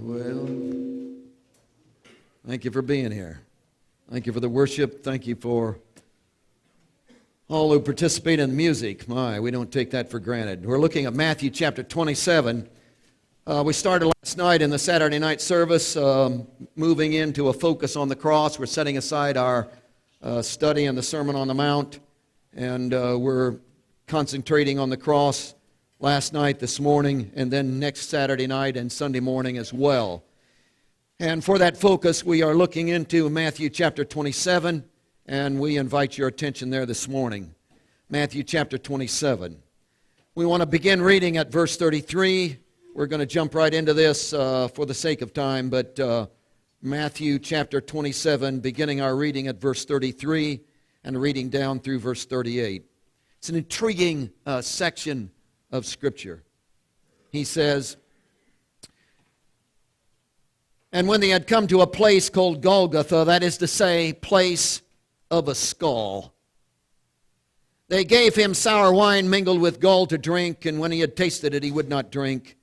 Well, thank you for being here. Thank you for the worship. Thank you for all who participate in the music. My, we don't take that for granted. We're looking at Matthew chapter 27. We started last night in the Saturday night service, moving into a focus on the cross. We're setting aside our study in the Sermon on the Mount, and we're concentrating on the cross last night, this morning, and then next Saturday night and Sunday morning as well. And for that focus, we are looking into Matthew chapter 27, and we invite your attention there this morning. Matthew chapter 27. We want to begin reading at verse 33. We're going to jump right into this for the sake of time, but Matthew chapter 27, beginning our reading at verse 33 and reading down through verse 38. It's an intriguing section of Scripture. He says, "And when they had come to a place called Golgotha, that is to say, place of a skull, they gave him sour wine mingled with gall to drink, and when he had tasted it, he would not drink.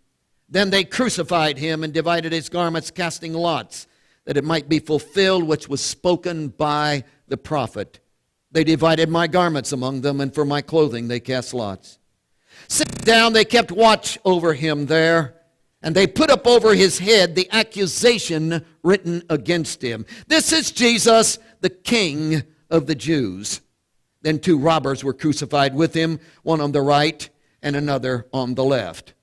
Then they crucified him and divided his garments, casting lots, that it might be fulfilled which was spoken by the prophet. They divided my garments among them, and for my clothing they cast lots. Sitting down, they kept watch over him there, and they put up over his head the accusation written against him. This is Jesus, the King of the Jews. Then 2 robbers were crucified with him, one on the right and another on the left."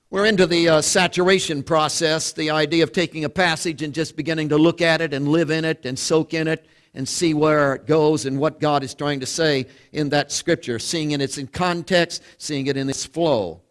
We're into the saturation process, the idea of taking a passage and just beginning to look at it and live in it and soak in it and see where it goes and what God is trying to say in that Scripture, seeing it in context, seeing it in its flow.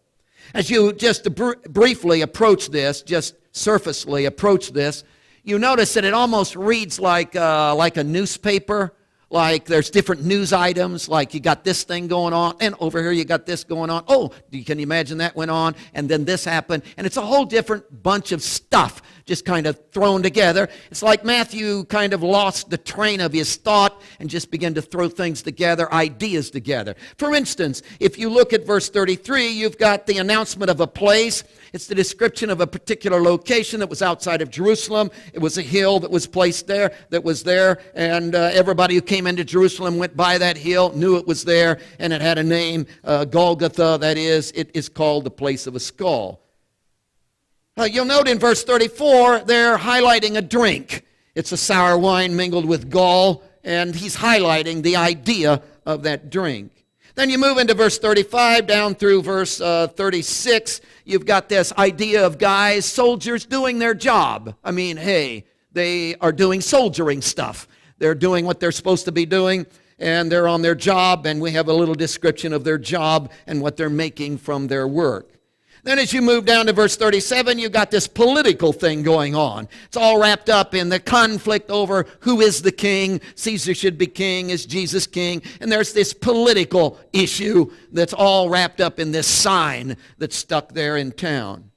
As you just briefly approach this, just surfacely approach this, you notice that it almost reads like a newspaper. Like there's different news items, like you got this thing going on, and over here you got this going on. Oh, can you imagine that went on, and then this happened, and it's a whole different bunch of stuff just kind of thrown together. It's like Matthew kind of lost the train of his thought and just began to throw things together, ideas together. For instance, if you look at verse 33, you've got the announcement of a place. It's the description of a particular location that was outside of Jerusalem. It was a hill that was placed there, and everybody who came into Jerusalem went by that hill, knew it was there, and it had a name, Golgotha. That is, it is called the place of a skull. You'll note in verse 34, they're highlighting a drink. It's a sour wine mingled with gall, and he's highlighting the idea of that drink. Then you move into verse 35 down through verse 36. You've got this idea of guys, soldiers doing their job. I mean, hey, they are doing soldiering stuff. They're doing what they're supposed to be doing, and they're on their job, and we have a little description of their job and what they're making from their work. Then as you move down to verse 37, you've got this political thing going on. It's all wrapped up in the conflict over who is the king. Caesar should be king. Is Jesus king? And there's this political issue that's all wrapped up in this sign that's stuck there in town.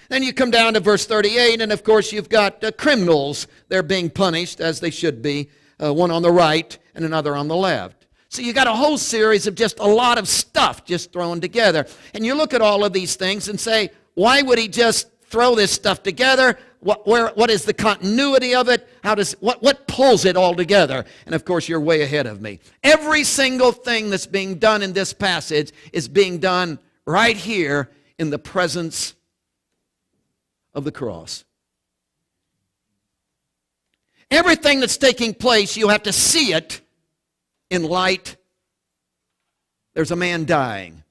Then you come down to verse 38, and of course you've got criminals. They're being punished, as they should be, one on the right and another on the left. So you got a whole series of just a lot of stuff just thrown together. And you look at all of these things and say, why would he just throw this stuff together? What is the continuity of it? What pulls it all together? And of course, you're way ahead of me. Every single thing that's being done in this passage is being done right here in the presence of the cross. Everything that's taking place, you have to see it in light. There's a man dying.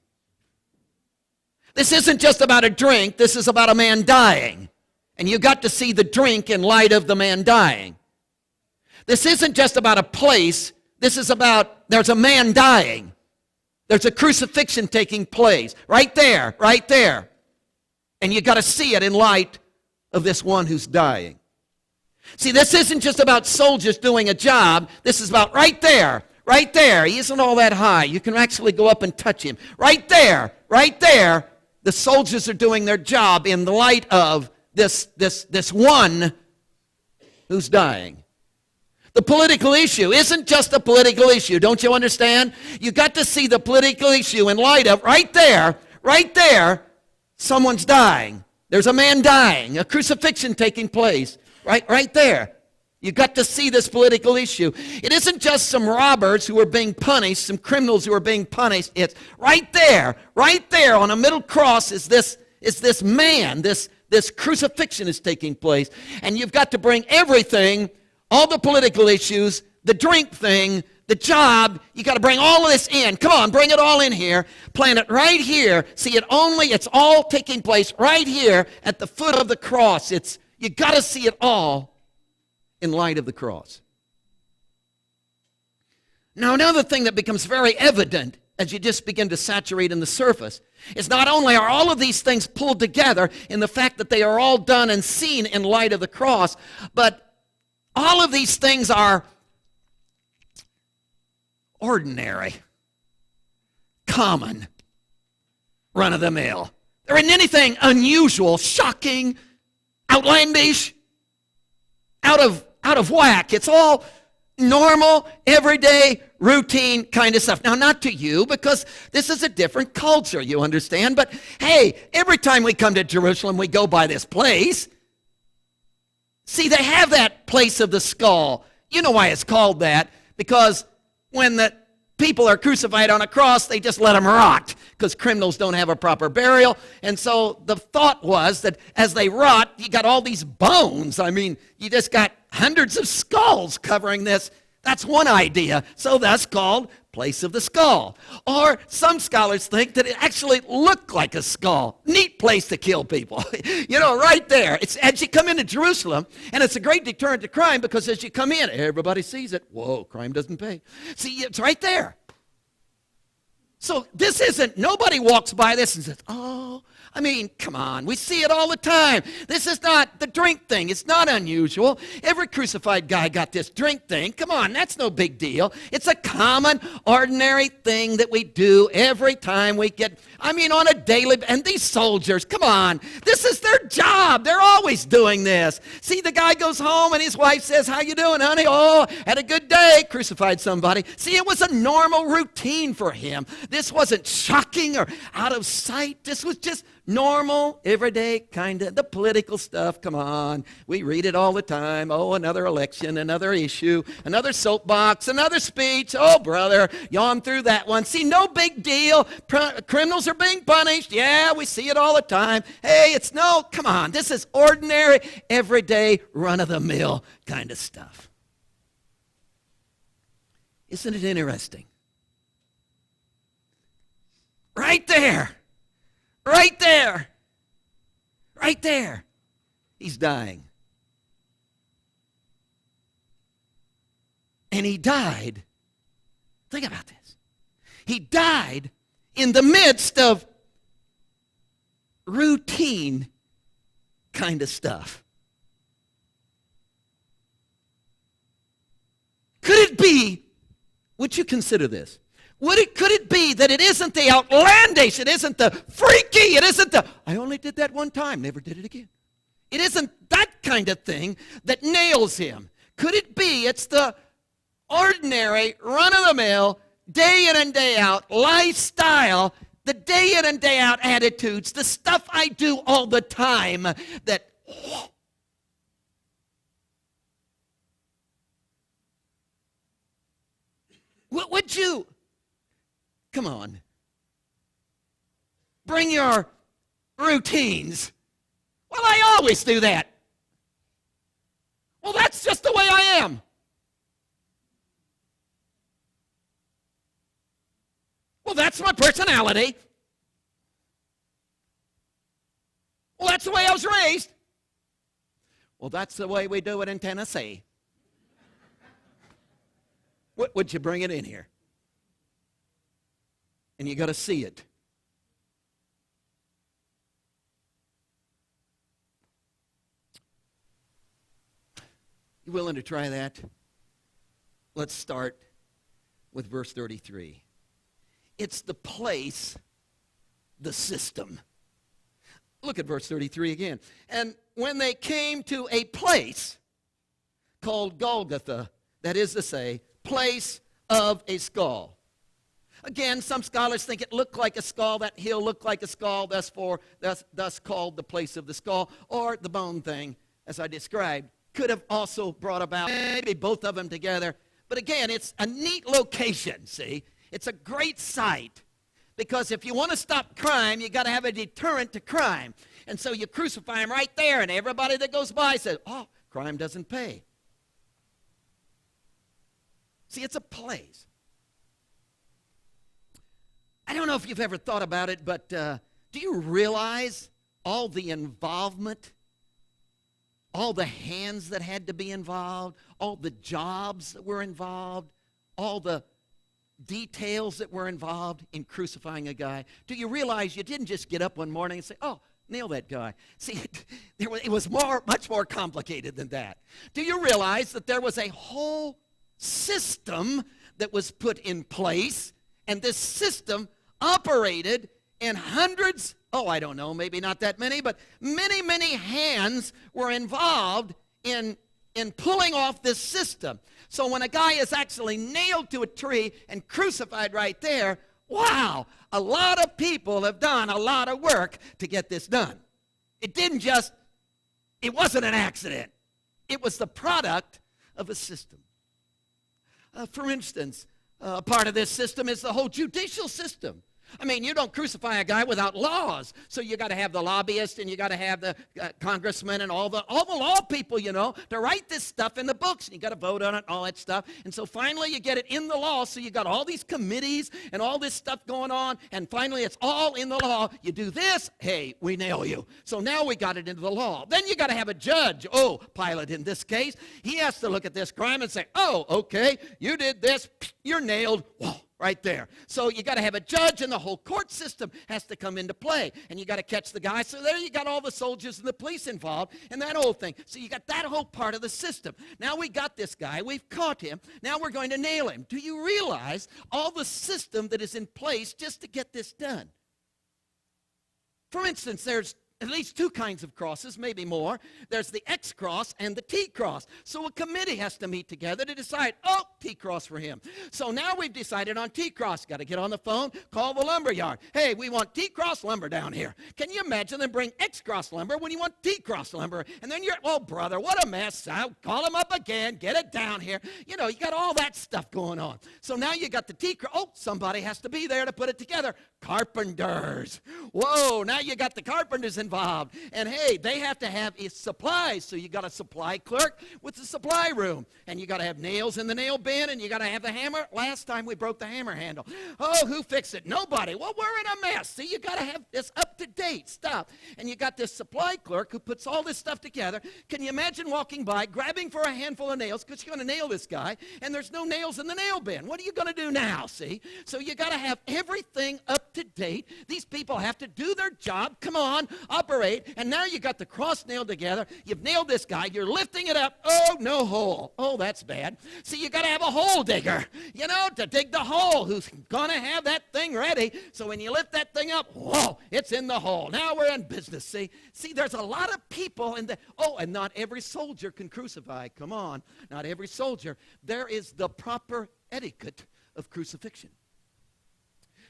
This isn't just about a drink. This is about a man dying. And you got to see the drink in light of the man dying. This isn't just about a place. This is about, there's a man dying. There's a crucifixion taking place. Right there, right there. And you got to see it in light of this one who's dying. See, this isn't just about soldiers doing a job. This is about right there. Right there. He isn't all that high. You can actually go up and touch him. Right there. Right there. The soldiers are doing their job in the light of this one who's dying. The political issue isn't just a political issue. Don't you understand? You got to see the political issue in light of right there, someone's dying. There's a man dying, a crucifixion taking place, right there. You got to see this political issue. It isn't just some robbers who are being punished, some criminals who are being punished. It's right there on a middle cross is this man, this crucifixion is taking place. And you've got to bring everything, all the political issues, the drink thing, the job, you got to bring all of this in. Come on, bring it all in here. Plant it right here. See, it's all taking place right here at the foot of the cross. You got to see it all in light of the cross. Now, another thing that becomes very evident as you just begin to saturate in the surface is not only are all of these things pulled together in the fact that they are all done and seen in light of the cross, but all of these things are ordinary, common, run-of-the-mill. There isn't anything unusual, shocking, outlandish, out of whack. It's all normal, everyday, routine kind of stuff. Now, not to you, because this is a different culture, you understand. But, hey, every time we come to Jerusalem, we go by this place. See, they have that place of the skull. You know why it's called that? Because when the people are crucified on a cross, they just let them rot, because criminals don't have a proper burial. And so the thought was that as they rot, you got all these bones. I mean, you just got hundreds of skulls covering this. That's one idea. So that's called place of the skull. Or some scholars think that it actually looked like a skull. Neat place to kill people. Right there. It's as you come into Jerusalem, and it's a great deterrent to crime, because as you come in, everybody sees it. Whoa, crime doesn't pay. See, it's right there. So this isn't, nobody walks by this and says, oh, I mean, come on, we see it all the time. This is not the drink thing. It's not unusual. Every crucified guy got this drink thing. Come on, that's no big deal. It's a common, ordinary thing that we do every time we get, on a daily, and these soldiers, come on, this is their job. They're always doing this. See, the guy goes home and his wife says, how you doing, honey? Oh, had a good day, crucified somebody. See, it was a normal routine for him. This wasn't shocking or out of sight. This was just normal, everyday kind of, the political stuff, come on. We read it all the time. Oh, another election, another issue, another soapbox, another speech. Oh, brother, yawn through that one. See, no big deal. Criminals are being punished. Yeah, we see it all the time. Hey, come on. This is ordinary, everyday, run-of-the-mill kind of stuff. Isn't it interesting? Right there. Right there. Right there. He's dying. And he died. Think about this. He died in the midst of routine kind of stuff. Could it be, would you consider this? Could it be that it isn't the outlandish, it isn't the freaky, it isn't the, I only did that one time, never did it again. It isn't that kind of thing that nails him. Could it be it's the ordinary, run-of-the-mill, day in and day out lifestyle, the day in and day out attitudes, the stuff I do all the time that, would you, come on, bring your routines. Well, I always do that. Well, that's just the way I am. Well, that's my personality. Well, that's the way I was raised. Well, that's the way we do it in Tennessee. Would you bring it in here? And you got to see it. You willing to try that? Let's start with verse 33. It's the place, the system. Look at verse 33 again. And when they came to a place called Golgotha, that is to say, place of a skull. Again, some scholars think it looked like a skull. That hill looked like a skull, thus called the place of the skull, or the bone thing, as I described. Could have also brought about maybe both of them together. But again, it's a neat location, see? It's a great site. Because if you want to stop crime, you got to have a deterrent to crime. And so you crucify him right there, and everybody that goes by says, oh, crime doesn't pay. See, it's a place. I don't know if you've ever thought about it, but do you realize all the involvement, all the hands that had to be involved, all the jobs that were involved, all the details that were involved in crucifying a guy? Do you realize you didn't just get up one morning and say, oh, nail that guy? See, it was much more complicated than that. Do you realize that there was a whole system that was put in place, and this system operated in hundreds, I don't know, maybe not that many, but many, many hands were involved in pulling off this system. So when a guy is actually nailed to a tree and crucified right there, wow, a lot of people have done a lot of work to get this done. It wasn't an accident. It was the product of a system. For instance, part of this system is the whole judicial system. I mean, you don't crucify a guy without laws. So you got to have the lobbyists, and you got to have the congressmen and all the law people, to write this stuff in the books. And you got to vote on it, all that stuff. And so finally you get it in the law. So you got all these committees and all this stuff going on. And finally it's all in the law. You do this, hey, we nail you. So now we got it into the law. Then you got to have a judge. Pilate in this case. He has to look at this crime and say, okay, you did this, you're nailed. Whoa. Right there. So you got to have a judge, and the whole court system has to come into play. And you got to catch the guy. So there you got all the soldiers and the police involved and that whole thing. So you got that whole part of the system. Now we got this guy. We've caught him. Now we're going to nail him. Do you realize all the system that is in place just to get this done? For instance, there's at least two kinds of crosses, maybe more. There's the X cross and the T cross. So a committee has to meet together to decide, T cross for him. So now we've decided on T cross. Got to get on the phone, call the lumber yard. Hey, we want T cross lumber down here. Can you imagine them bring X cross lumber when you want T cross lumber? And then brother, what a mess. I'll call them up again, get it down here. You got all that stuff going on. So now you got the T cross. Somebody has to be there to put it together. Carpenters. Whoa, now you got the carpenters involved. And hey, they have to have supplies. So you got a supply clerk with the supply room. And you got to have nails in the nail bin, and you got to have the hammer. Last time we broke the hammer handle. Who fixed it? Nobody. Well, we're in a mess. See, you got to have this up-to-date stuff. And you got this supply clerk who puts all this stuff together. Can you imagine walking by, grabbing for a handful of nails, because you're going to nail this guy, and there's no nails in the nail bin? What are you going to do now, see? So you got to have everything up to date. These people have to do their job. Come on, operate. And now you got the cross nailed together. You've nailed this guy. You're lifting it up. No hole. That's bad. See, you got to have a hole digger, to dig the hole, who's going to have that thing ready. So when you lift that thing up, whoa, it's in the hole. Now we're in business, see? See, there's a lot of people in the, and not every soldier can crucify. Come on, not every soldier. There is the proper etiquette of crucifixion.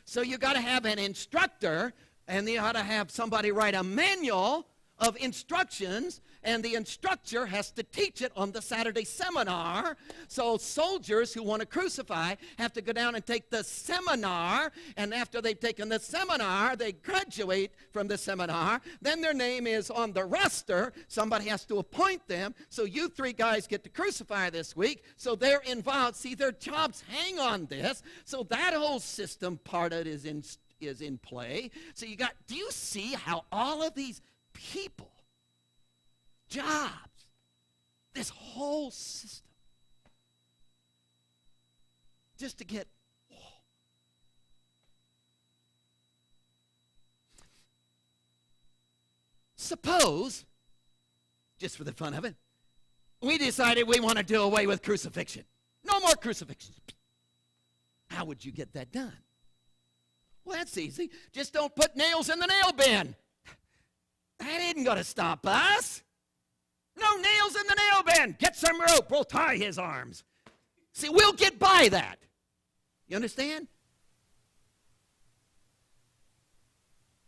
So you got to have an instructor, and you ought to have somebody write a manual of instructions, and the instructor has to teach it on the Saturday seminar. So soldiers who want to crucify have to go down and take the seminar, and after they've taken the seminar, they graduate from the seminar. Then their name is on the roster. Somebody has to appoint them. So you three guys get to crucify this week. So they're involved. See, their jobs hang on this. So that whole system part of it is in play. So do you see how all of these people, jobs, this whole system, just to get, suppose, just for the fun of it, we decided we want to do away with crucifixion. No more crucifixions. How would you get that done? Well, that's easy. Just don't put nails in the nail bin. That isn't going to stop us. No nails in the nail bin. Get some rope. We'll tie his arms. See, we'll get by that. You understand?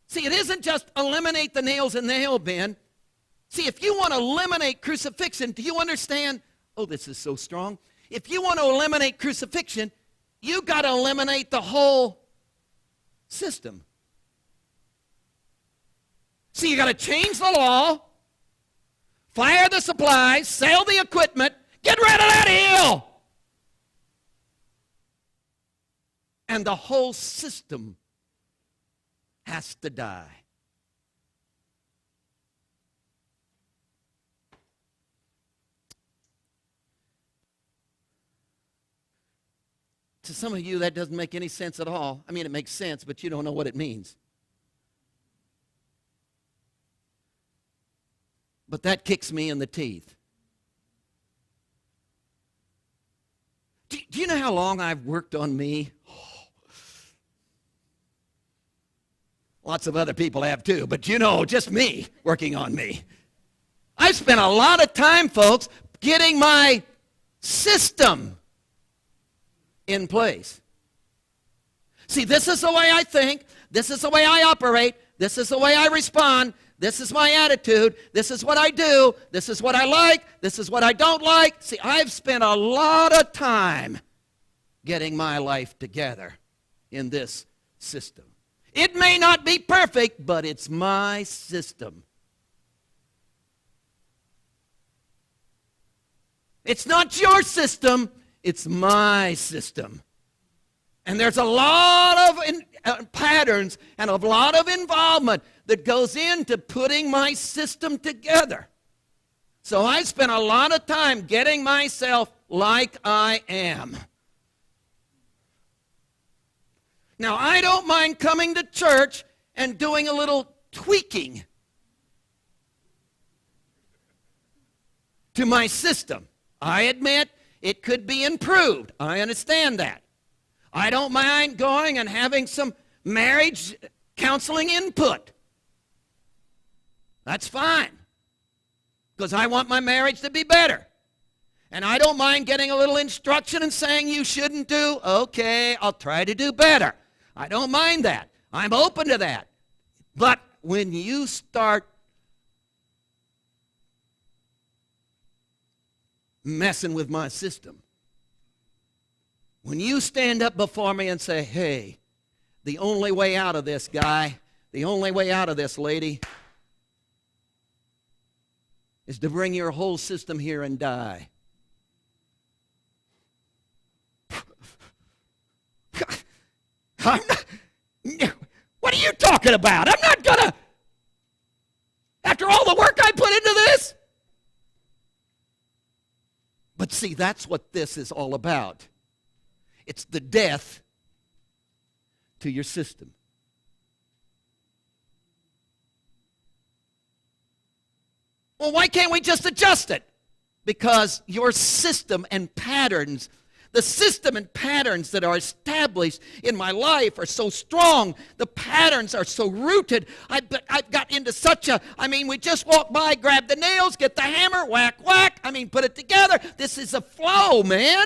See, it isn't just eliminate the nails in the nail bin. See, if you want to eliminate crucifixion, do you understand? Oh, this is so strong. If you want to eliminate crucifixion, you got to eliminate the whole system. See, you got to change the law, fire the supplies, sell the equipment, get rid of that hill. And the whole system has to die. To some of you, that doesn't make any sense at all. I mean, it makes sense, but you don't know what it means. But that kicks me in the teeth. Do you know how long I've worked on me? Lots of other people have too, but just me working on me. I've spent a lot of time, folks, getting my system in place. See, this is the way I think. This is the way I operate. This is the way I respond. This is my attitude. This is what I do. This is what I like. This is what I don't like. See, I've spent a lot of time getting my life together in this system. It may not be perfect, but it's my system. It's not your system, it's my system. And there's a lot of patterns and a lot of involvement that goes into putting my system together. So I spent a lot of time getting myself like I am. Now, I don't mind coming to church and doing a little tweaking to my system. I admit it could be improved. I understand that. I don't mind going and having some marriage counseling input. That's fine, because I want my marriage to be better. And I don't mind getting a little instruction and saying you shouldn't do. Okay, I'll try to do better. I don't mind that. I'm open to that. But when you start messing with my system, when you stand up before me and say, hey, the only way out of this, guy, the only way out of this, lady, is to bring your whole system here and die. I'm not, what are you talking about? I'm not gonna, after all the work I put into this. But see, that's what this is all about. It's the death to your system. Well, why can't we just adjust it? Because your system and patterns, the system and patterns that are established in my life are so strong. The patterns are so rooted. I've got into such a, we just walk by, grab the nails, get the hammer, whack, whack. Put it together. This is a flow, man.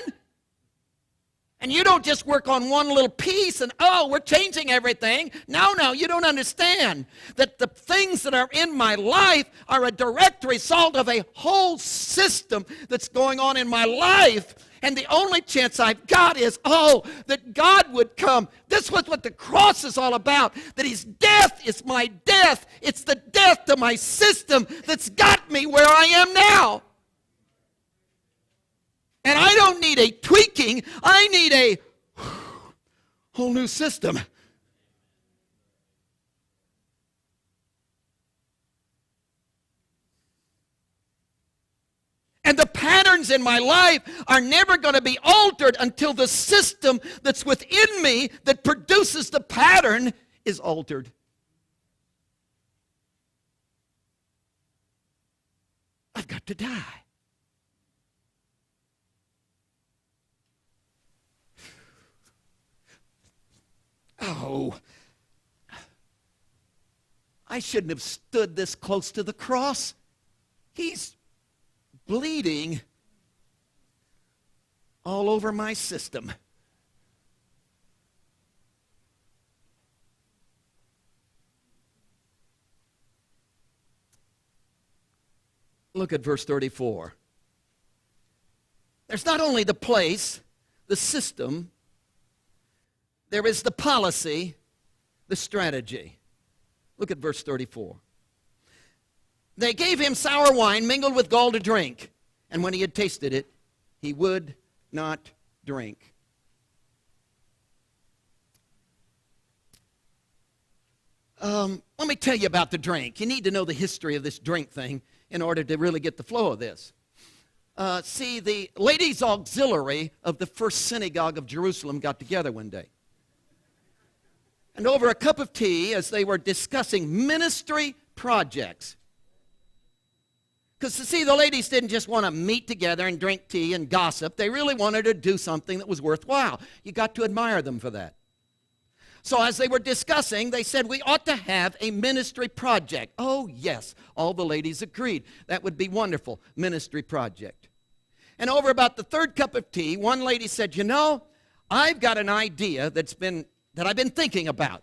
And you don't just work on one little piece and, we're changing everything. No, you don't understand that the things that are in my life are a direct result of a whole system that's going on in my life. And the only chance I've got is, that God would come. This was what the cross is all about, that his death is my death. It's the death to my system that's got me where I am now. And I don't need a tweaking. I need a whole new system. And the patterns in my life are never going to be altered until the system that's within me that produces the pattern is altered. I've got to die. I shouldn't have stood this close to the cross. He's bleeding all over my system. look at verse 34. There's not only the place, the system, there is the policy, the strategy. Look at verse 34. They gave him sour wine mingled with gall to drink, and when he had tasted it, he would not drink. Let me tell you about the drink. You need to know the history of this drink thing in order to really get the flow of this. See, the ladies' auxiliary of the first synagogue of Jerusalem got together one day. And over a cup of tea, as they were discussing ministry projects, because, see, the ladies didn't just want to meet together and drink tea and gossip. They really wanted to do something that was worthwhile. You got to admire them for that. So as they were discussing, they said, we ought to have a ministry project. Oh, yes, all the ladies agreed. That would be wonderful, ministry project. And over about the third cup of tea, one lady said, you know, I've got an idea that I've been thinking about.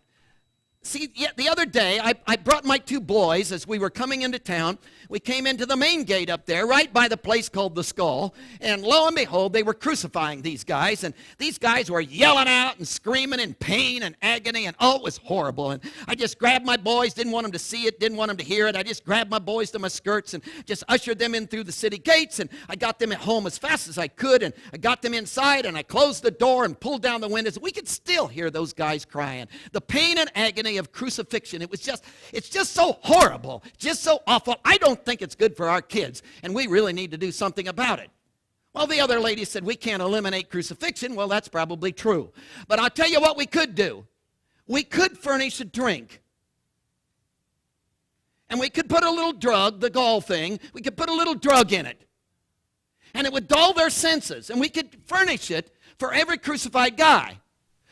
See, the other day, I brought my two boys as we were coming into town. We came into the main gate up there, right by the place called the Skull. And lo and behold, they were crucifying these guys. And these guys were yelling out and screaming in pain and agony. And oh, it was horrible. And I just grabbed my boys, didn't want them to see it, didn't want them to hear it. I just grabbed my boys to my skirts and just ushered them in through the city gates. And I got them at home as fast as I could. And I got them inside and I closed the door and pulled down the windows. We could still hear those guys crying. The pain and agony of crucifixion. It's just so horrible, just so awful. I don't think it's good for our kids, and we really need to do something about it. Well, the other lady said, we can't eliminate crucifixion. Well, that's probably true. But I'll tell you what we could do. We could furnish a drink. And we could put a little drug, the gall thing, we could put a little drug in it. And it would dull their senses. And we could furnish it for every crucified guy.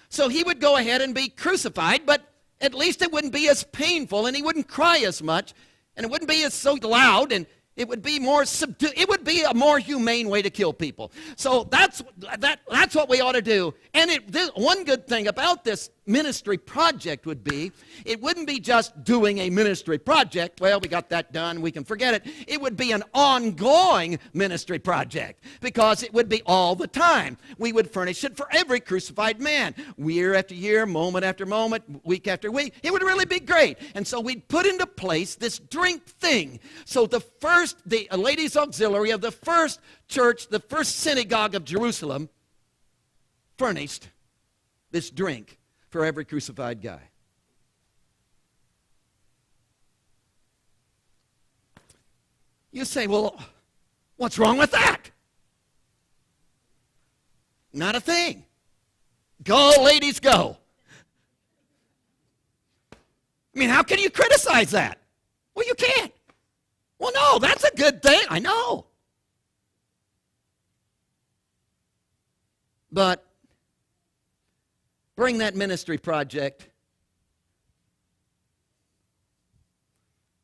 So he would go ahead and be crucified, but at least it wouldn't be as painful, and he wouldn't cry as much, and it wouldn't be as so loud, and it would be more subdued. It would be a more humane way to kill people. So that's what we ought to do. And one good thing about this ministry project would be, it wouldn't be just doing a ministry project. Well, we got that done, we can forget it. It would be an ongoing ministry project, because it would be all the time. We would furnish it for every crucified man, year after year, moment after moment, week after week. It would really be great. And so we'd put into place this drink thing. So the ladies' auxiliary of the first church, the first synagogue of Jerusalem, furnished this drink for every crucified guy. You say, well, what's wrong with that? Not a thing. Go, ladies, go. I mean, how can you criticize that? Well, you can't. Well, no, that's a good thing. I know. But bring that ministry project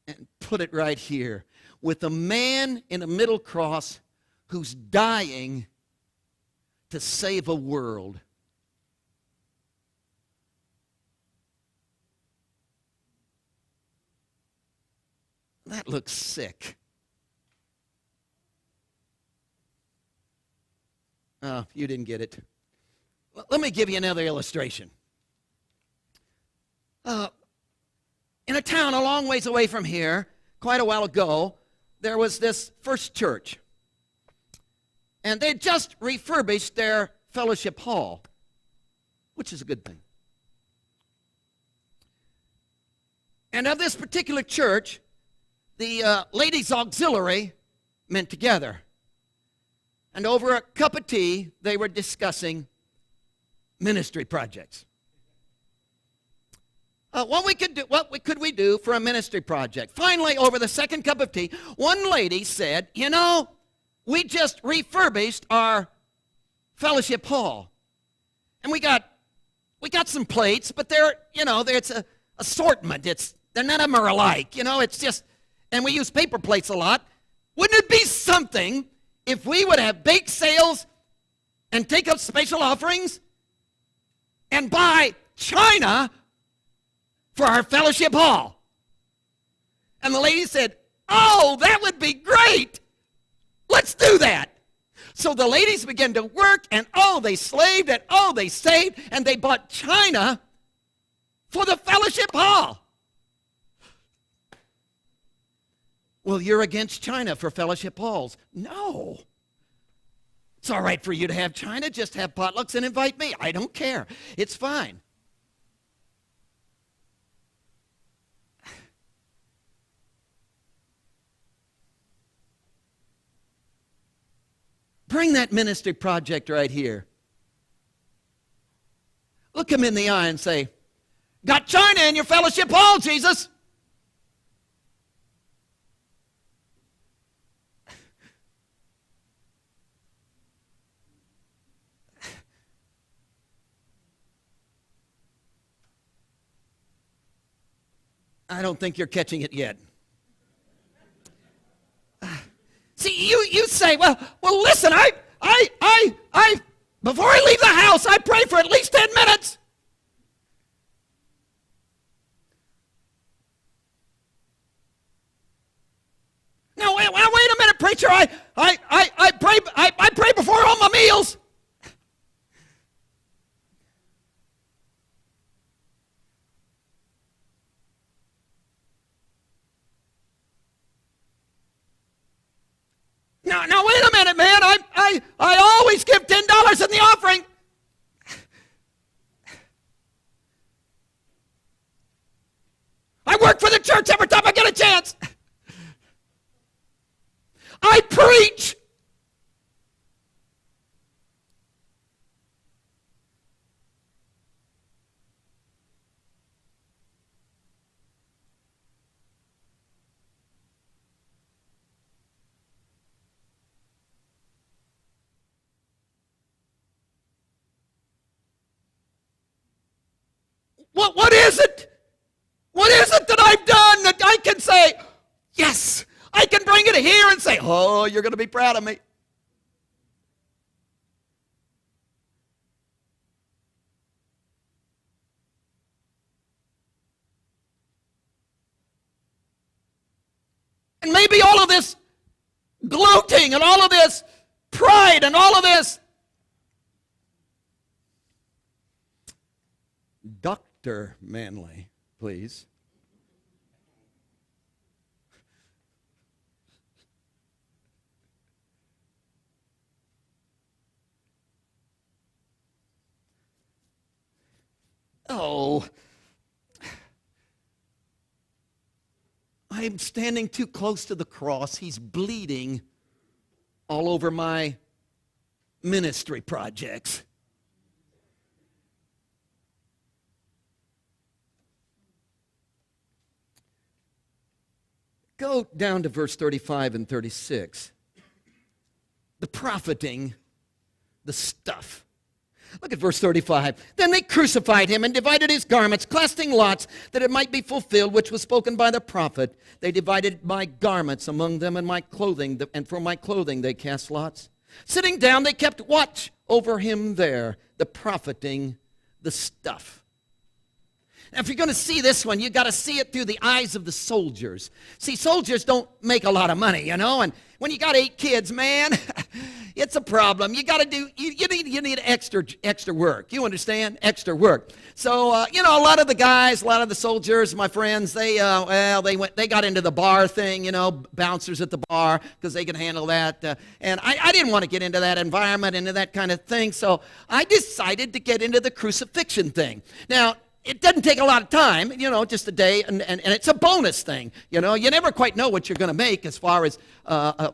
and put it right here with a man in a middle cross who's dying to save a world. That looks sick. Oh, you didn't get it. Let me give you another illustration. In a town a long ways away from here, quite a while ago, there was this first church. And they just refurbished their fellowship hall, which is a good thing. And of this particular church, the ladies' auxiliary met together. And over a cup of tea, they were discussing ministry projects. What could we do for a ministry project? Finally, over the second cup of tea, one lady said, you know, we just refurbished our fellowship hall. And we got some plates, but it's an assortment. None of them are alike. It's just, and we use paper plates a lot. Wouldn't it be something if we would have bake sales and take up special offerings and buy china for our fellowship hall? And the lady said, Oh, that would be great. Let's do that. So the ladies began to work, and they slaved, and they saved, and they bought china for the fellowship hall. Well, you're against china for fellowship halls. No. It's all right for you to have china. Just have potlucks and invite me. I don't care. It's fine. Bring that ministry project right here. Look him in the eye and say, got china in your fellowship hall, Jesus. I don't think you're catching it yet. See, you say, well, listen, I, before I leave the house, I pray for at least 10 minutes. Now, wait a minute, preacher. I pray before all my meals. Now, wait a minute, man. I always give $10 in the offering. I work for the church every time I get a chance. I preach. What is it? What is it that I've done that I can say, yes, I can bring it here and say, oh, you're going to be proud of me. And maybe all of this gloating and all of this pride and all of this. Dr. Manley, please. Oh, I'm standing too close to the cross. He's bleeding all over my ministry projects. Go down to verse 35 and 36. The profiting, the stuff. Look at verse 35. Then they crucified him and divided his garments, casting lots, that it might be fulfilled, which was spoken by the prophet. They divided my garments among them, and my clothing, and for my clothing they cast lots. Sitting down, they kept watch over him there, the profiting, the stuff. Now, if you're going to see this one, you got to see it through the eyes of the soldiers. See, soldiers don't make a lot of money, and when you got 8 kids, man, it's a problem. You got to do, you need extra work. You understand? Extra work. So, a lot of the guys, a lot of the soldiers, my friends, they got into the bar thing, bouncers at the bar, because they can handle that. And I didn't want to get into that environment, into that kind of thing. So I decided to get into the crucifixion thing. Now, it doesn't take a lot of time, just a day, and it's a bonus thing. You never quite know what you're going to make as far as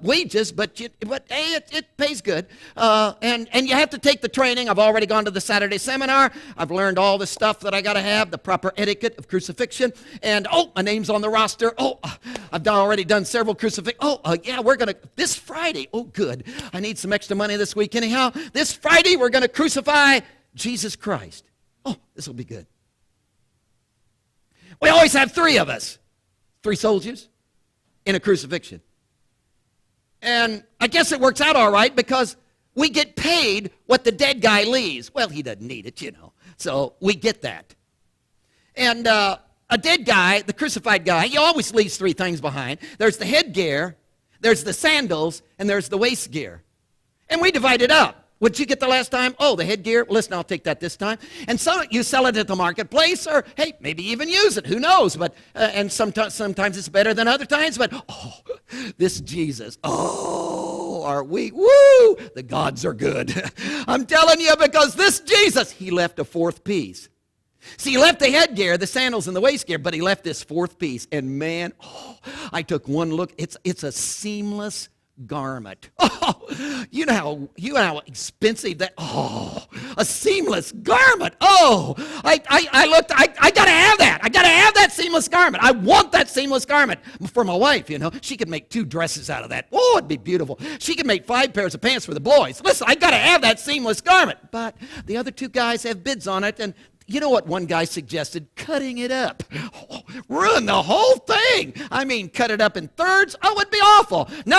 wages, but hey, it pays good. And you have to take the training. I've already gone to the Saturday seminar. I've learned all the stuff that I got to have, the proper etiquette of crucifixion. And, my name's on the roster. I've already done several crucifixions. We're going to, this Friday, good. I need some extra money this week anyhow. This Friday, we're going to crucify Jesus Christ. This will be good. We always have 3 of us, 3 soldiers in a crucifixion. And I guess it works out all right because we get paid what the dead guy leaves. Well, he doesn't need it, so we get that. And A dead guy, the crucified guy, he always leaves three things behind. There's the headgear, there's the sandals, and there's the waist gear. And we divide it up. What'd you get the last time? Oh, the headgear. Listen, I'll take that this time. And so you sell it at the marketplace, or hey, maybe even use it. Who knows? But and sometimes it's better than other times. But oh, this Jesus. Oh, are we? Woo! The gods are good. I'm telling you, because this Jesus, he left a fourth piece. See, he left the headgear, the sandals, and the waist gear, but he left this fourth piece. And man, oh, I took one look. It's a seamless garment. Oh, you know how expensive that. Oh, a seamless garment. Oh, I looked. I gotta have that. I gotta have that seamless garment. I want that seamless garment for my wife. You know, she could make 2 dresses out of that. Oh, it'd be beautiful. She could make 5 pairs of pants for the boys. Listen, I gotta have that seamless garment. But the other 2 guys have bids on it, and you know what one guy suggested? Cutting it up. Oh, ruin the whole thing. I mean, cut it up in thirds. Oh, it'd be awful. No.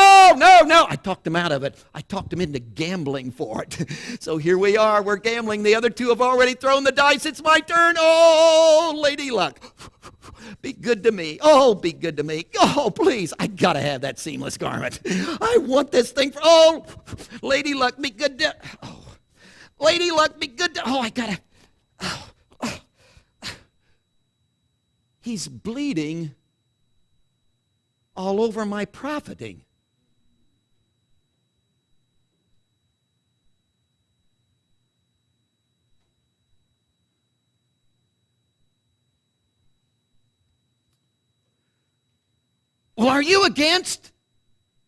I talked him out of it. I talked him into gambling for it. So here we are. We're gambling. The other 2 have already thrown the dice. It's my turn. Oh, Lady Luck. Be good to me. Oh, be good to me. Oh, please. I got to have that seamless garment. I want this thing. Oh, Lady Luck, be good to. Oh, Lady Luck, be good to. Oh, I got to. Oh. He's bleeding all over my profiting. Well, are you against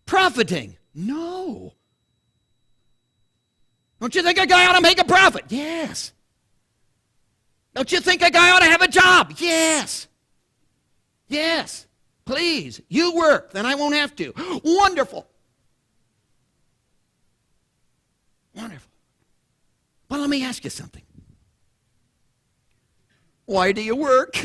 profiting? No. Don't you think a guy ought to make a profit? Yes. Don't you think a guy ought to have a job? Yes. Yes. Please, you work, then I won't have to. Wonderful. Wonderful. But let me ask you something. Why do you work?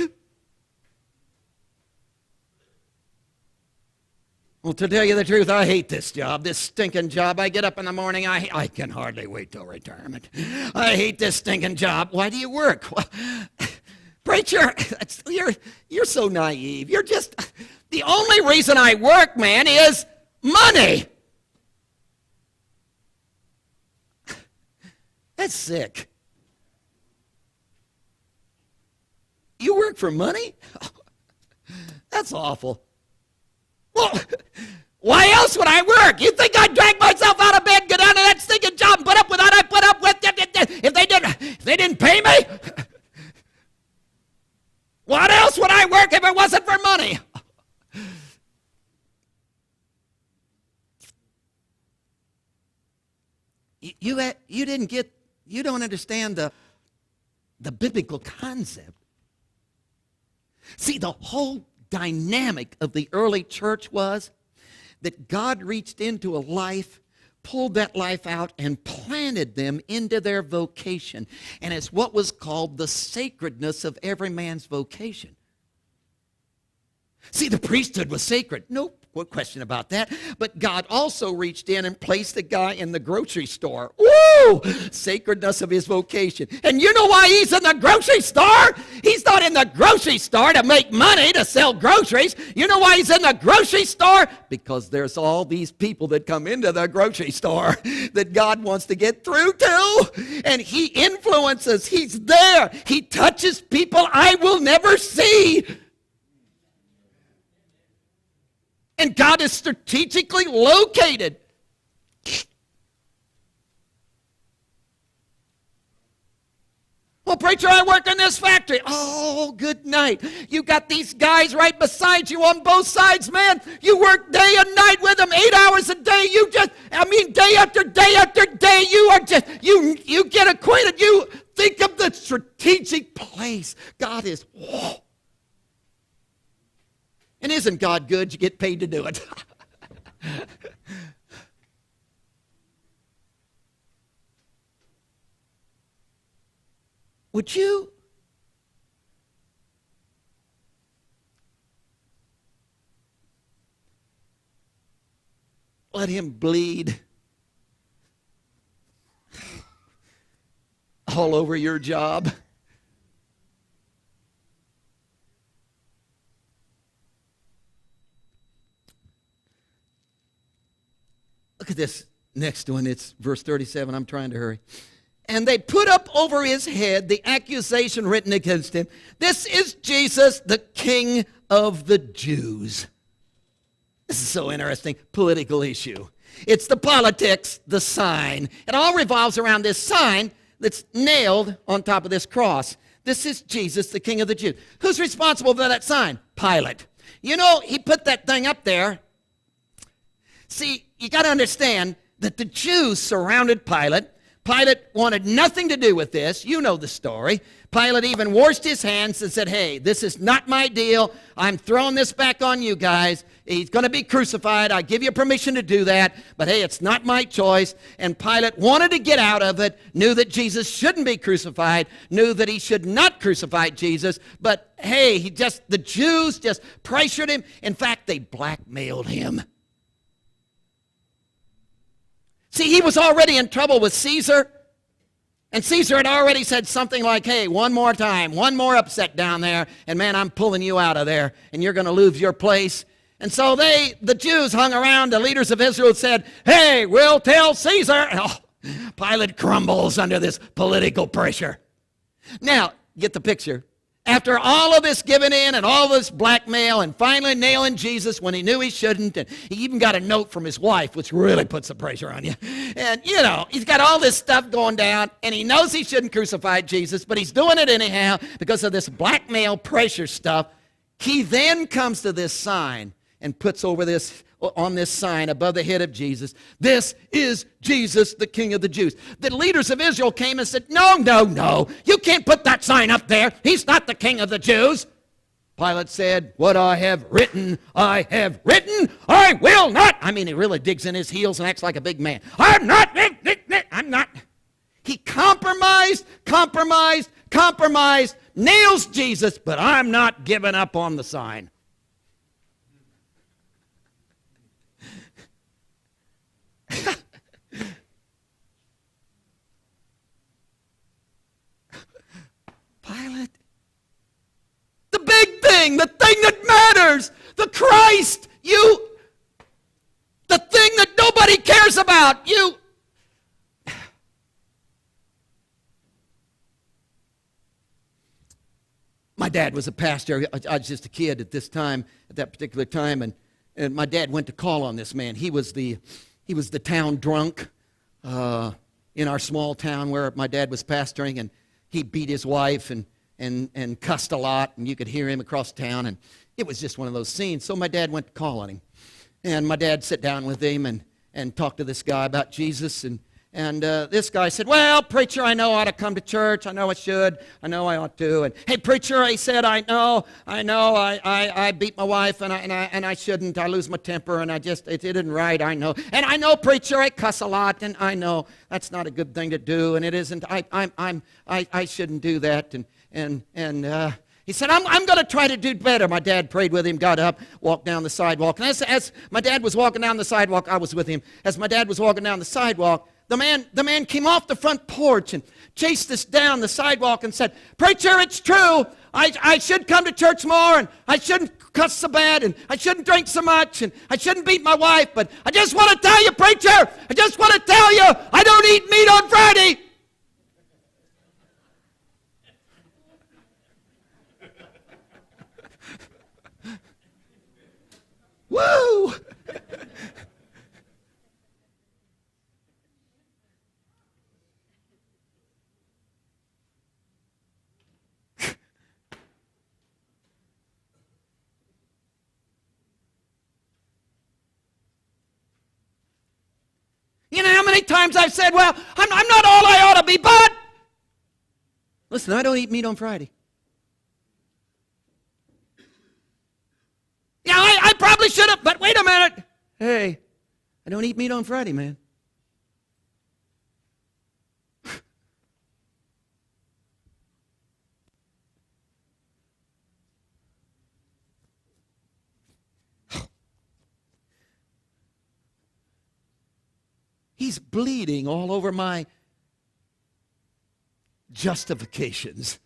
Well, to tell you the truth, I hate this job, this stinking job. I get up in the morning, I can hardly wait till retirement. I hate this stinking job. Why do you work? Well, preacher, you're so naive. You're just, the only reason I work, man, is money. That's sick. You work for money? That's awful. Well, why else would I work? You think I'd drag myself out of bed, get out of that stinking job, and put up with what I put up with if they didn't pay me? What else would I work if it wasn't for money? You don't understand the biblical concept. See, the whole dynamic of the early church was that God reached into a life, pulled that life out, and planted them into their vocation. And it's what was called the sacredness of every man's vocation. See, the priesthood was sacred. No question about that. But God also reached in and placed the guy in the grocery store. Woo! Sacredness of his vocation. And you know why he's in the grocery store? He's not in the grocery store to make money, to sell groceries. You know why he's in the grocery store? Because there's all these people that come into the grocery store that God wants to get through to. And he influences. He's there. He touches people I will never see. And God is strategically located. Well, preacher, I work in this factory. Oh, good night. You got these guys right beside you on both sides, man. You work day and night with them, 8 hours a day. Day after day after day, you get acquainted. You think of the strategic place. God is, whoa. And isn't God good? You get paid to do it. Would you let him bleed all over your job? Look at this next one. It's verse 37. I'm trying to hurry. And they put up over his head the accusation written against him. This is Jesus, the King of the Jews. This is so interesting. Political issue. It's the politics, the sign. It all revolves around this sign that's nailed on top of this cross. This is Jesus, the King of the Jews. Who's responsible for that sign? Pilate. You know, he put that thing up there. See, you got to understand that the Jews surrounded Pilate. Pilate wanted nothing to do with this. You know the story. Pilate even washed his hands and said, hey, this is not my deal. I'm throwing this back on you guys. He's going to be crucified. I give you permission to do that. But hey, it's not my choice. And Pilate wanted to get out of it, knew that Jesus shouldn't be crucified, knew that he should not crucify Jesus. But hey, the Jews just pressured him. In fact, they blackmailed him. See, he was already in trouble with Caesar, and Caesar had already said something like, hey, one more time, one more upset down there, and man, I'm pulling you out of there, and you're going to lose your place. And so the Jews hung around, the leaders of Israel said, hey, we'll tell Caesar. Oh, Pilate crumbles under this political pressure. Now, get the picture. After all of this giving in and all this blackmail and finally nailing Jesus when he knew he shouldn't, and he even got a note from his wife, which really puts the pressure on you. And, you know, he's got all this stuff going down, and he knows he shouldn't crucify Jesus, but he's doing it anyhow because of this blackmail pressure stuff. He then comes to this sign and puts on this sign above the head of Jesus, this is Jesus, the King of the Jews. The leaders of Israel came and said, no, you can't put that sign up there. He's not the King of the Jews. Pilate said, what I have written, I will not. I mean, he really digs in his heels and acts like a big man. I'm not. He compromised, nails Jesus, but I'm not giving up on the sign. Pilate, the big thing, the thing that matters, the Christ, the thing that nobody cares about, My dad was a pastor. I was just a kid at that particular time, and my dad went to call on this man. He was the town drunk in our small town where my dad was pastoring, and he beat his wife and cussed a lot, and you could hear him across town, and it was just one of those scenes. So my dad went to call on him, and my dad sat down with him and talked to this guy about Jesus, and this guy said, well, preacher, I know I ought to come to church. I know I should. I know I ought to. And hey, preacher, he said, I know, I beat my wife, and I shouldn't. I lose my temper, and it isn't right. I know. And I know, preacher, I cuss a lot, and I know that's not a good thing to do, and it isn't. I shouldn't do that. And he said, I'm going to try to do better. My dad prayed with him, got up, walked down the sidewalk. And as my dad was walking down the sidewalk, I was with him. As my dad was walking down the sidewalk, the man came off the front porch and chased us down the sidewalk and said, preacher, it's true. I should come to church more, and I shouldn't cuss so bad, and I shouldn't drink so much, and I shouldn't beat my wife. But I just want to tell you, preacher, I just want to tell you, I don't eat meat on Friday. Woo! You know how many times I've said, well, I'm not all I ought to be, but listen, I don't eat meat on Friday. Yeah, I probably should have, but wait a minute. Hey, I don't eat meat on Friday, man. He's bleeding all over my justifications.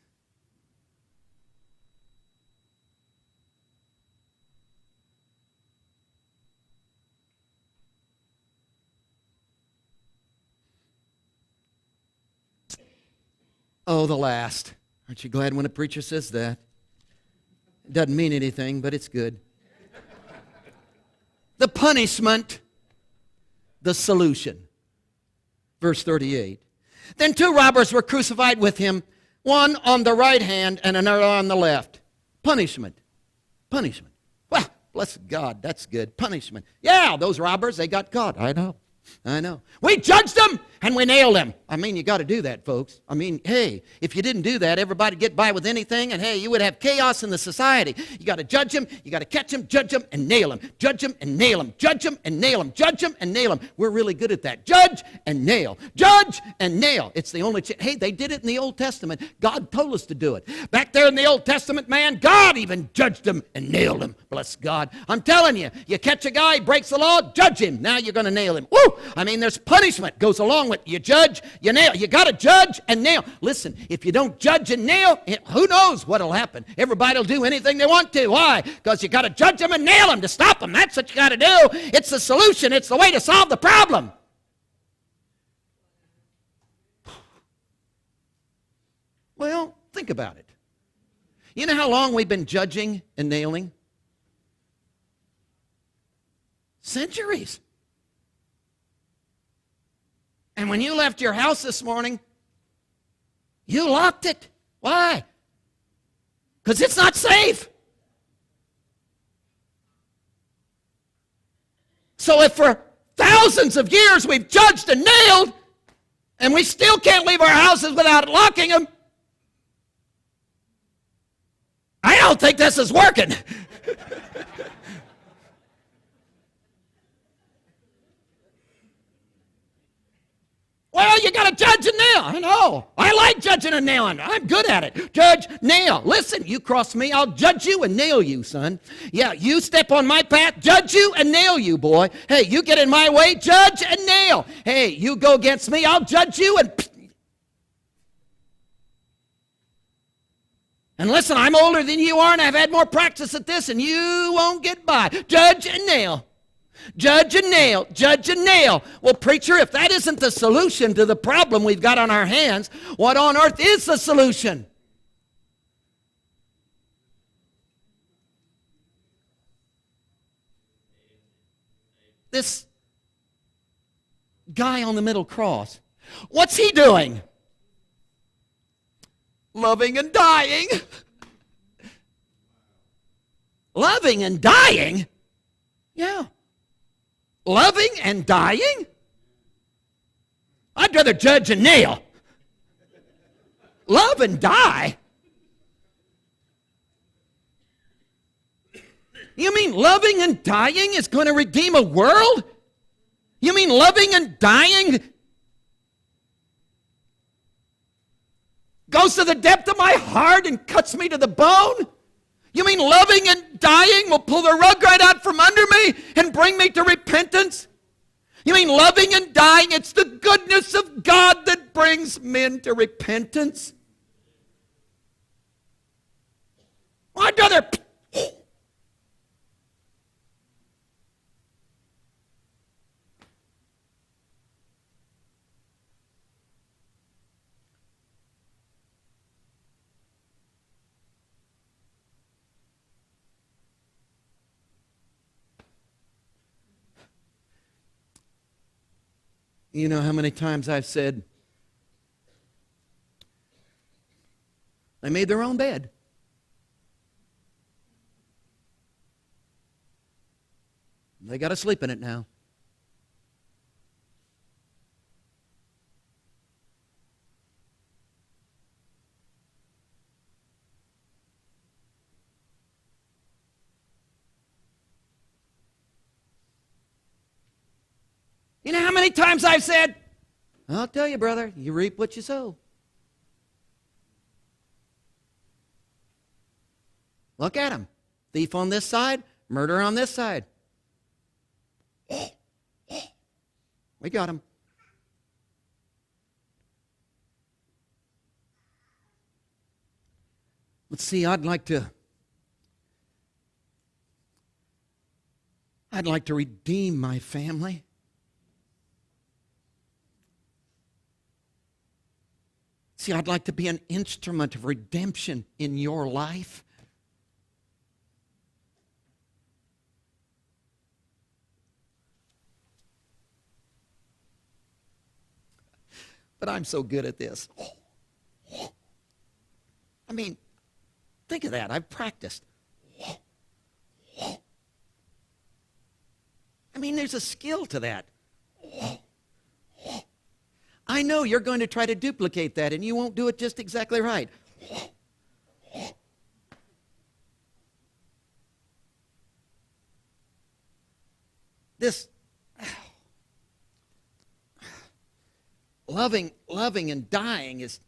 Oh, the last. Aren't you glad when a preacher says that? It doesn't mean anything, but it's good. The punishment, the solution. Verse 38. Then 2 robbers were crucified with him, one on the right hand and another on the left. Punishment. Punishment. Well, bless God, that's good. Punishment. Yeah, those robbers, they got caught. I know. We judged them and we nailed them. I mean, you got to do that, folks. I mean, hey, if you didn't do that, everybody'd get by with anything, and hey, you would have chaos in the society. You got to judge them, you got to catch them, judge them, and nail them. Judge them and nail them. Judge them and nail them. Judge them and nail them. We're really good at that. Judge and nail. Judge and nail. It's the only hey, they did it in the Old Testament. God told us to do it. Back there in the Old Testament, man, God even judged them and nailed them. Bless God. I'm telling you, you catch a guy, he breaks the law, judge him. Now you're going to nail him. Woo! I mean, there's punishment goes along with you judge, you nail. You got to judge and nail. Listen, if you don't judge and nail, who knows what'll happen? Everybody will do anything they want to. Why? Because you got to judge them and nail them to stop them. That's what you got to do. It's the solution. It's the way to solve the problem. Well, think about it. You know how long we've been judging and nailing? Centuries. And when you left your house this morning, you locked it. Why? Because it's not safe. So if for thousands of years we've judged and nailed, and we still can't leave our houses without locking them, I don't think this is working. Well, you got to judge and nail. I know. I like judging and nailing. I'm good at it. Judge, nail. Listen, you cross me, I'll judge you and nail you, son. Yeah, you step on my path, judge you and nail you, boy. Hey, you get in my way, judge and nail. Hey, you go against me, I'll judge you and listen, I'm older than you are, and I've had more practice at this, and you won't get by. Judge and nail. Judge and nail, judge and nail. Well, preacher, if that isn't the solution to the problem we've got on our hands, what on earth is the solution? This guy on the middle cross, what's he doing? Loving and dying. Loving and dying? Yeah. Loving and dying? I'd rather judge and nail. Love and die? You mean loving and dying is going to redeem a world? You mean loving and dying goes to the depth of my heart and cuts me to the bone? You mean loving and dying will pull the rug right out from under me and bring me to repentance? You mean loving and dying, it's the goodness of God that brings men to repentance? Well, I'd rather... You know how many times I've said, they made their own bed. They got to sleep in it now. You know how many times I've said, I'll tell you, brother, you reap what you sow. Look at him. Thief on this side, murder on this side. We got him. Let's see, I'd like to redeem my family. See, I'd like to be an instrument of redemption in your life. But I'm so good at this. I mean, think of that. I've practiced. I mean, there's a skill to that. I know you're going to try to duplicate that, and you won't do it just exactly right. This loving and dying is...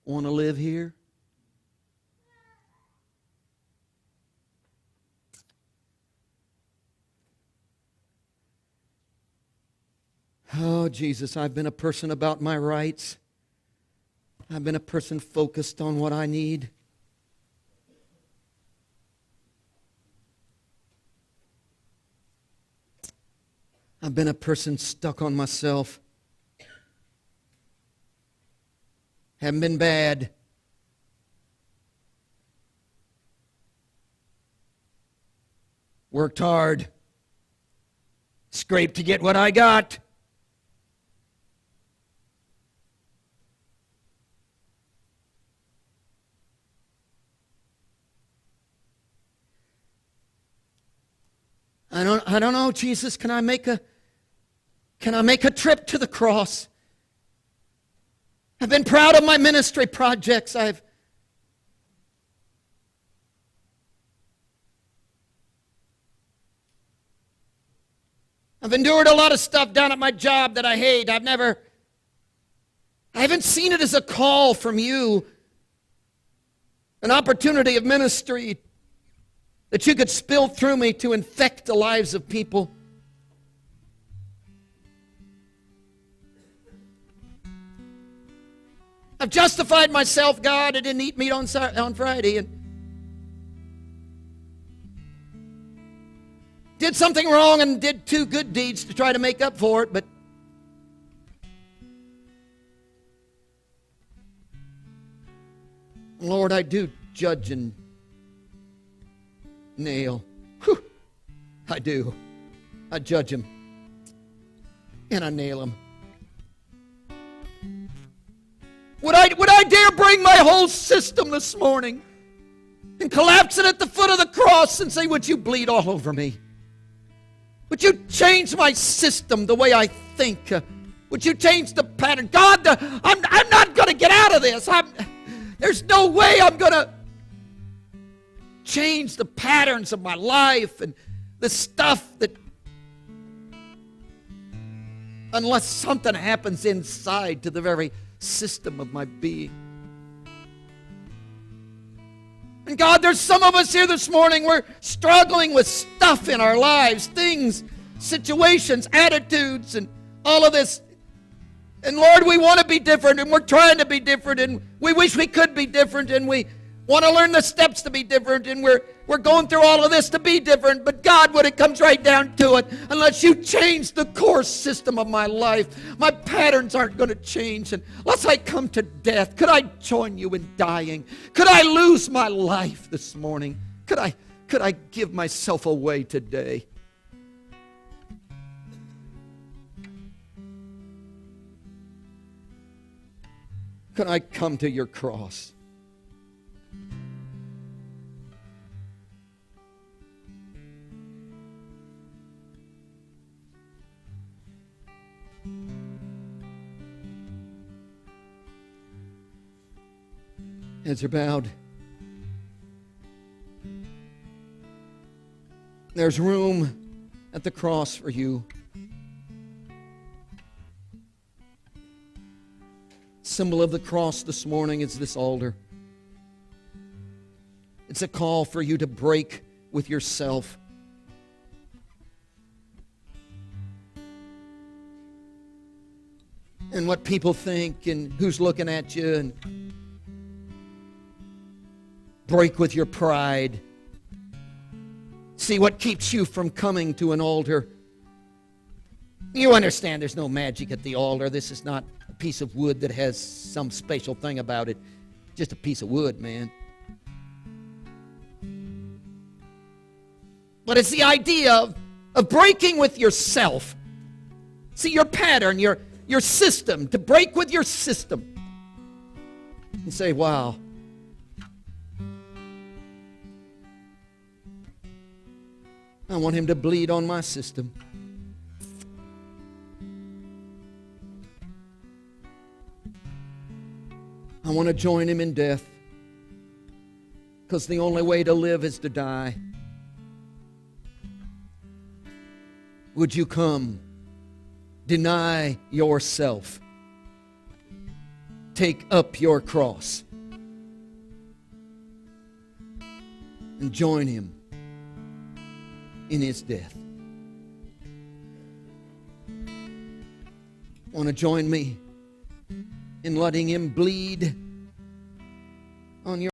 Want to live here? Oh, Jesus, I've been a person about my rights. I've been a person focused on what I need. I've been a person stuck on myself. Haven't been bad. Worked hard. Scraped to get what I got. I don't know, Jesus, can I make a trip to the cross? I've been proud of my ministry projects. I've endured a lot of stuff down at my job that I hate. I haven't seen it as a call from you, an opportunity of ministry that you could spill through me to infect the lives of people. I've justified myself, God. I didn't eat meat on Friday and did something wrong and did 2 good deeds to try to make up for it, but Lord, I do judge and nail. Whew. I do. I judge him. And I nail him. Would I dare bring my whole system this morning and collapse it at the foot of the cross and say, would you bleed all over me? Would you change my system, the way I think? Would you change the pattern? God, I'm not going to get out of this. There's no way I'm going to change the patterns of my life and the stuff that, unless something happens inside to the very system of my being. And God, there's some of us here this morning, we're struggling with stuff in our lives, things, situations, attitudes, and all of this. And Lord, we want to be different, and we're trying to be different, and we wish we could be different, and we want to learn the steps to be different, and we're going through all of this to be different. But God, when it comes right down to it, unless you change the core system of my life, my patterns aren't going to change. And unless I come to death, could I join you in dying? Could I lose my life this morning? Could I give myself away today? Could I come to your cross? Heads are bowed. There's room at the cross for you. Symbol of the cross this morning is this altar. It's a call for you to break with yourself. And what people think and who's looking at you and Break with your pride. See what keeps you from coming to an altar. You understand there's no magic at the altar. This is not a piece of wood that has some special thing about it. Just a piece of wood, man. But it's the idea of breaking with yourself. See, your pattern, your system, to break with your system. And say, wow. I want him to bleed on my system. I want to join him in death. Because the only way to live is to die. Would you come? Deny yourself. Take up your cross. And join him in his death. Want to join me in letting him bleed on your